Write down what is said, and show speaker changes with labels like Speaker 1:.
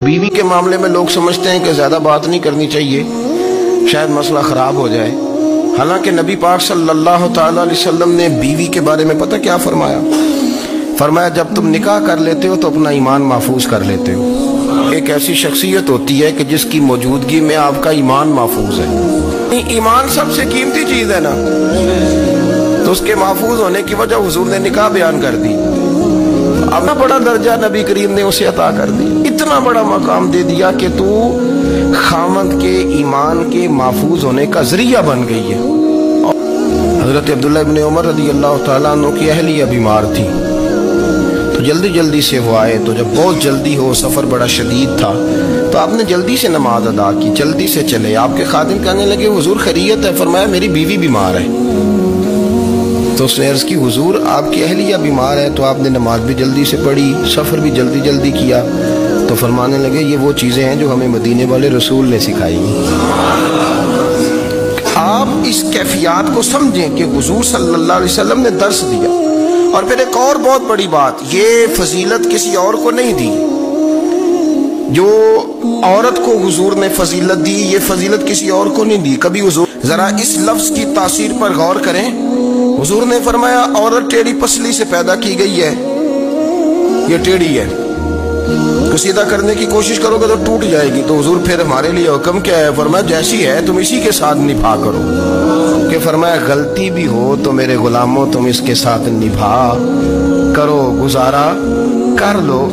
Speaker 1: بیوی کے معاملے میں لوگ سمجھتے ہیں کہ زیادہ بات نہیں کرنی چاہیے، شاید مسئلہ خراب ہو جائے، حالانکہ نبی پاک صلی اللہ تعالی علیہ وسلم نے بیوی کے بارے میں پتہ کیا فرمایا؟ فرمایا جب تم نکاح کر لیتے ہو تو اپنا ایمان محفوظ کر لیتے ہو۔ ایک ایسی شخصیت ہوتی ہے کہ جس کی موجودگی میں آپ کا ایمان محفوظ ہے۔ ایمان سب سے قیمتی چیز ہے نا، تو اس کے محفوظ ہونے کی وجہ حضور نے نکاح بیان کر دی۔ اتنا بڑا درجہ نبی کریم نے اسے عطا کر دی، اتنا بڑا مقام دے دیا کہ تو خامند کے ایمان کے محفوظ ہونے کا ذریعہ بن گئی ہے۔ حضرت عبداللہ ابن عمر رضی اللہ تعالیٰ عنہ کی اہلیہ بیمار تھی، تو جلدی سے وہ آئے، تو جب بہت جلدی ہو، سفر بڑا شدید تھا، تو آپ نے جلدی سے نماز ادا کی، جلدی سے چلے۔ آپ کے خادم کہنے لگے حضور خیریت ہے؟ فرمایا میری بیوی بیمار ہے۔ تو اس نے عرض کی حضور آپ کی اہلیہ بیمار ہے، تو آپ نے نماز بھی جلدی سے پڑھی، سفر بھی جلدی کیا۔ تو فرمانے لگے یہ وہ چیزیں ہیں جو ہمیں مدینے والے رسول نے سکھائی۔ آپ اس کیفیات کو سمجھیں کہ حضور صلی اللہ علیہ وسلم نے درس دیا۔ اور پھر ایک اور بہت بڑی بات، یہ فضیلت کسی اور کو نہیں دی، جو عورت کو حضور نے فضیلت دی، یہ فضیلت کسی اور کو نہیں دی۔ کبھی حضور ذرا اس لفظ کی تاثیر پر غور کریں، حضور نے فرمایا عورت ٹیڑھی پسلی سے پیدا کی گئی ہے، یہ ٹیڑھی ہے، تو سیدھا کرنے کی کوشش کرو گے تو ٹوٹ جائے گی۔ تو حضور پھر ہمارے لیے حکم کیا ہے؟ فرمایا جیسی ہے تم اسی کے ساتھ نبھا کرو، کہ فرمایا غلطی بھی ہو تو میرے غلاموں تم اس کے ساتھ نبھا کرو، گزارا کر لو۔